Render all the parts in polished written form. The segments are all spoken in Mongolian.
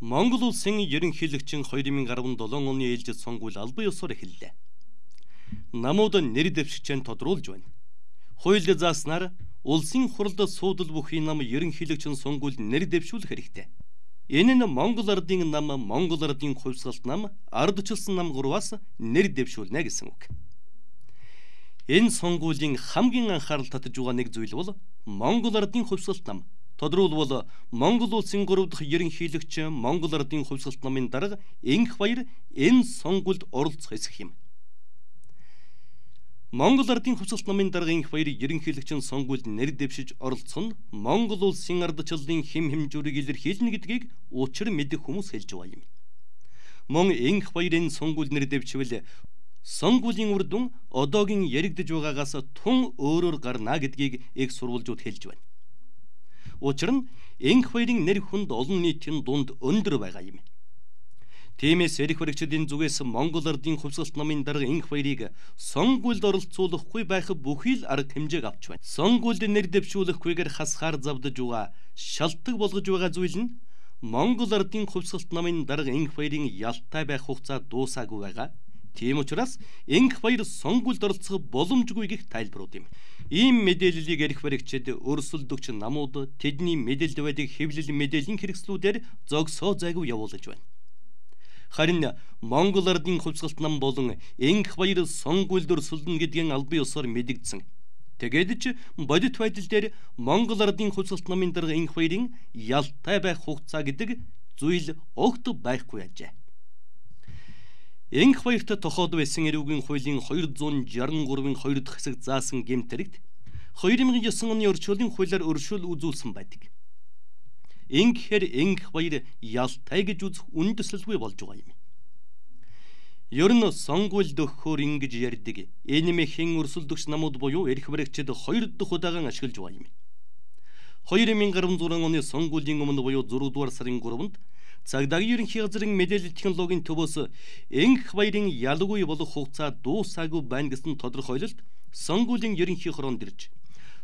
Монгол улсын ерөнхийлөгчин 2017 оны ээлжид сонгуул албан ёсоор эхэллээ. Намууд нэр дэвшигчээр тодруулж байна. Хуулиар зааснаар улсын хурлд суудал бүхий нам ерөнхийлөгчин сонгуульд нэр дэвшүүлэх хэрэгтэй. Энэ нь Монгол ардын нам, Монгол ардын хувьсгалт нам, ардчилсан нам 3-аас нэр дэвшүүлнэ гэсэн үг. Энэ сонгуулийн хамгийн анхаарал татж байгаа нэг зүйл бол Монгол ардын хувьсгалт нам. Тодруулбал Монгол улсын 3 дахь ерөнхийлөгч Монгол ардын хувьсгалт намын дарга Энх баяр энэ сонгуульд оролцох эсэх юм. Монгол ардын хувьсгалт намын дарга Энх баяр ерөнхийлөгчин сонгуульд нэр дэвшиж оролцох нь Монгол улсын ардчлалын хэм хэмжүүрийг илэрхийлнэ гэдгийг учир мэдэх хүмүүс хэлж байгаа юм. Мөн Энх баярын сонгуульд нэр дэвшвэл сонгуулийн үр дүн одоогийн яригдж байгаагаас тун өөрөөр гарна гэдгийг их сурвалжууд хэлж байна. Учир нь Энх баярын нэр хүнд олон нийтийн дунд өндөр байгаа юм. Тиймээс эрх баригчдын зүгээс Монгол ардын хувьсгалт намын дарга Энх баярыг сонгуульд оролцуулахгүй байх бүхий л арга хэмжээг авч байна. Сонгуульд нэр дэвшүүлэхгүйгээр хасгаар завдаж байгаа шалтгаан болгож байгаа зүйл нь Монгол ардын хувьсгалт намын дарга Энх баярын ялтай байх хугацаа дуусаагүй байгаа. Тийм учраас Энх баяр сонгуульд оролцох боломжгүй гэх тайлбарууд юм. Ийм мэдээллийг эрх баригчид өрсөлдөгч намууд тэдний мэдээлэлд байдаг хэвлэл мэдээллийн хэрэгслүүдээр зогсоо зайгүй явуулж байна. Харин Монгол ардын хувьсгалт нам болон Энх баяр сонгуульд өрсөлдөнө гэдгийн албан ёсоор мэдэгдсэн. Тэгээд ч бодит байдал дээр Монгол ардын хувьсгалт намын дарга Энх баярын ялтай байх хугацаа гэдэг зүйл огт байхгүй ажээ. Энх баярт тохоод байсан эрүүгийн хуулийн 263-ын 2 дахь хэсэг заасан гэмтэрэгт 2009 оны орчуулгын хуулиар өршөөл үзүүлсэн байдаг. Ингэхээр Энх баяр ялтай гэж үзэх үндэслэлгүй болж байгаа юм. Ер нь сонгуульд өгөхөөр ингэж ярьдаг энэ мэхэн өрсөлдөгч намууд буюу эрх баригчид 2 дахь удаагаан ашиглаж байгаа юм. 2016 оны сонгуулийн өмнө буюу 6 дугаар сарын 3-нд Цагдаагийн ерөнхий газрын мэдээлэл технологийн төвөөс Энх баярын ялгүй болох хугацаа дуусаагүй байна гэсэн тодорхойлолт сонгуулийн ерөнхий хороонд ирж,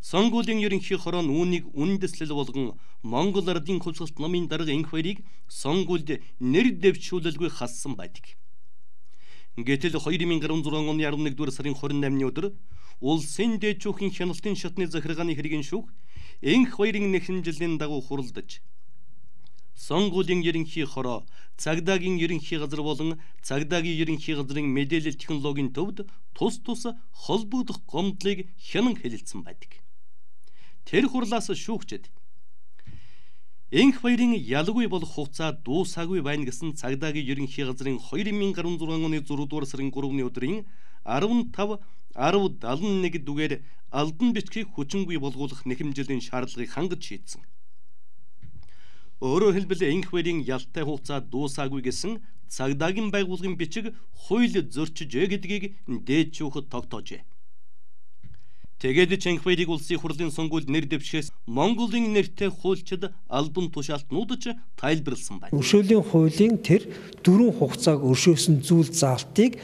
сонгуулийн ерөнхий хороо үүнийг үндэслэл болгон Монгол ардын хувьсгалт намын дарга Энх баярыг сонгуульд нэр дэвшүүлэлгүй хассан байдаг. Гэтэл 2016 оны 11-р сарын 28-ны өдөр улсын дээдчүүхийн хяналтын шатны захиргааны хэргийн шүүх Энх баярын нэхэмжлийн дагуу хуралдаж сонгуулийн ерөнхий хороо, цагдаагийн ерөнхий газар болон цагдаагийн ерөнхий газрын мэдээлэл технологийн төвд тус холбогдох гомдлыг хянан хэлэлцсэн байдаг. Тэр хурлаас шүүгчид Энх баярын ялгүй болох хугацаа дуусаагүй байна гэсэн цагдаагийн ерөнхий газрын 2016 оны 6 дугаар сарын 3-ны өдрийн 15:10:71 дүгээр албан бичгийг хүчингүй болгуулах нэхэмжлийн шаардлагыг хангаж шийдсэн. Өөрөөр хэлбэл Энх баярын ялтай хугацаа дуусаагүй гэсэн цагдаагийн байгууллагын бичиг хууль зөрчижээ гэдгийг дээдчүүхэд тогтоожээ. Тэгээд ч Энх баярыг улсын хурлын сонгуульд нэр дэвшихээс Монголын нэртэй хуульчид албан тушаалтнууд ч тайлбарлсан байна. Өршөөлийн хуулийн тэр 4 хугацааг өршөөсөн зүйл заалтыг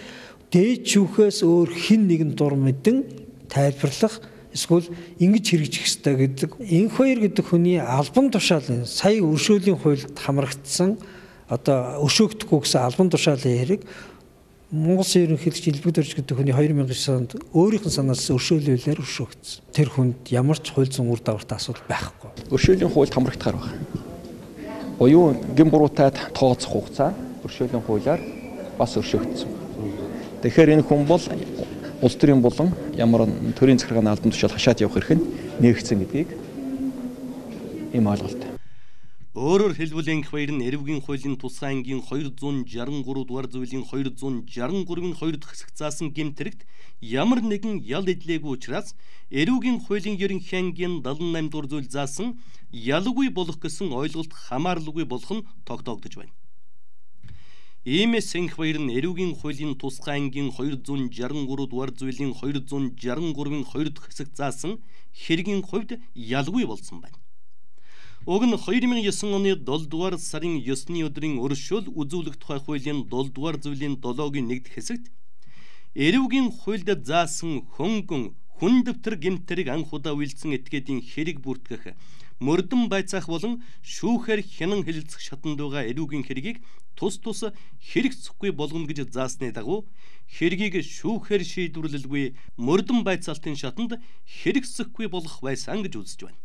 дээдчүүхээс өөр хэн нэгэн дур мэдэн тайлбарлах эсвэл ингэж хэрэгжих ёстой гэдэг. Энх баяр гэдэг хүний албан тушаалын сая өршөөлийн хуульд хамрагдсан одоо өршөөгдөхгүй гэсэн албан тушаалын хэрэг Монгол ерөнхийлөгч Илбэг Дорж гэдэг хүний 2009 онд өөрийнх нь санаас өршөөлөлөөр өршөөгдсөн. Тэр хүнд ямар ч хууль зүйн үр дагавартай асуудал байхгүй. Өршөөлийн хуульд хамрагдахаар байна. Буюу гин буруутай тооцох хугацаа өршөөлийн хуулиар бас өршөөгдсөн. Тэгэхээр энэ хүн бол улс төрийн болон ямар төрийн захиргааны албан тушаал хашаад явах эрх нь нээгдсэн гэдгийг ийм ойлголт. Өөрөөр хэлбэл Энх баяр нь эрүүгийн хуулийн тусгай ангийн 263 дугаар зүйлийн 263-ын 2 дахь хэсэг заасан гэмтэрэгт ямар нэгэн ял идлээгүй учраас эрүүгийн хуулийн ерөнхий ангийн 78 дугаар зүйл заасан ялгүй болох гэсэн ойлголт хамаарлгүй болох нь тогтоогдож байна. Иймээс Энх баяр нь эрүүгийн хуулийн тусгай ангийн 263 дугаар зүйлийн 263-ын 2 дахь хэсэг заасан хэргийн хувьд ялгүй болсон байна. Уг нь 2009 оны 7 дугаар сарын 9-ны өдрийн өршөөл үзүүлэх тухай хуулийн 7 дугаар зүйлийн 7-гийн 1 дахь хэсэгт эрүүгийн хуульд заасан хөнгөн хүн дэвтэр гэмтэрийг анх удаа үйлдсэн этгээдийн хэрэг бүртгэх мөрдөн байцаах болон шүүхээр хянан хэлэлцэх шатанд байгаа эрүүгийн хэргийг тус хэрэгцэхгүй болгоно гэж заасны дагуу хэргийг шүүхээр шийдвэрлэлгүй мөрдөн байцаалтын шатанд хэрэгцэхгүй болгох байсан гэж үзэж байна.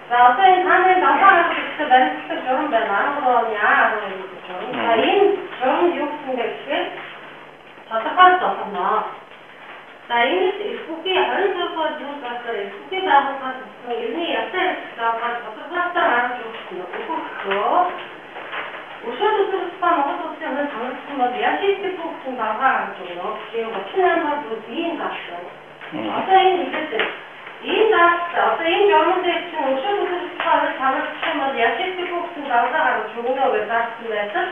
За одоо энэ хааны даваа хэрэгтэй баримтлагдаг журам байна. 13 оны А12 журам. За энэ журам юу гэсэн бэ гэхээр тодорхой зовно. За энэ эсбүкийн 26 дугаар зүйл гаргахаар эсбүкийн байгууллагаас иргэний ялтай байгууллагаар тодорхойлолтоор гаргаж өгсөн өгөхгүй. Өшөөд үзүүлсэн Монгол улсын өмнө хамрагдсан бол яшилтэг бүхсэн даваа гаргаж өгнө. Тэгээ 38 дугаар зүйл ийм гарсан. Одоо энэ хэлээд энэ одоо энэ журмын чинь өшөөд үзүүлсэн хамрагдсан бол яшилтэг бүхсэн даваа гаргаж өгнө гэж заасан байсан.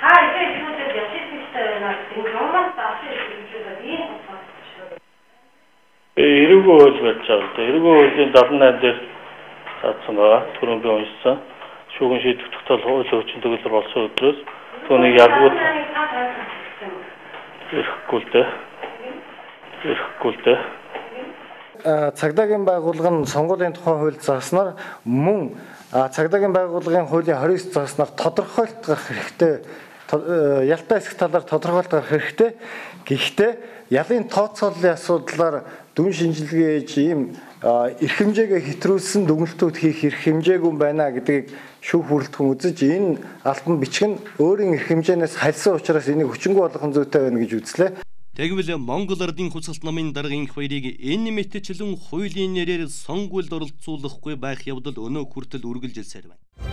Та ихэнх зүйлүүд яшилтэгтэй байна. Энэ журмаас авсан зүйлүүд ийм эрүүгийн хууль барьж байгаа. Эрүүгийн хуулийн 78 дээр заасан байгаа. Түрүүн би уншсан. Шүүгэн шийдвэр тогтоол хууль хөгжин төгөлдөр болсон өдрөөс түүнийг ялгуут ирэхгүй л дээ. Цагдаагийн байгууллага нь сонгуулийн тухай хууль зааснаар мөн цагдаагийн байгууллагын хуулийн 29 зааснаар тодорхойлт гарах хэрэгтэй. Ялтай хэсэг талаар тодорхойлт гарах хэрэгтэй. Гэхдээ ялын тооцооллын асуудлаар дүн шинжилгээ ээж ийм эрх хэмжээгээ хэтрүүлсэн дүгнэлтүүд хийх эрх хэмжээгүй байна гэдгийг шүүх хүрэлтхэн үзэж энэ албан бичиг нь өөрийн эрх хэмжээнээс хальсан учраас энийг хүчингүй болгох зүйтэй байна гэж үзлээ. Тэгвэл Монгол Ардын Хувьсгалт намын дарга инх баярыг энэ мэтчлэн хуулийн нэрээр сонгуульд оролцуулахгүй байх явдал өнөө хүртэл үргэлжилсээр байна.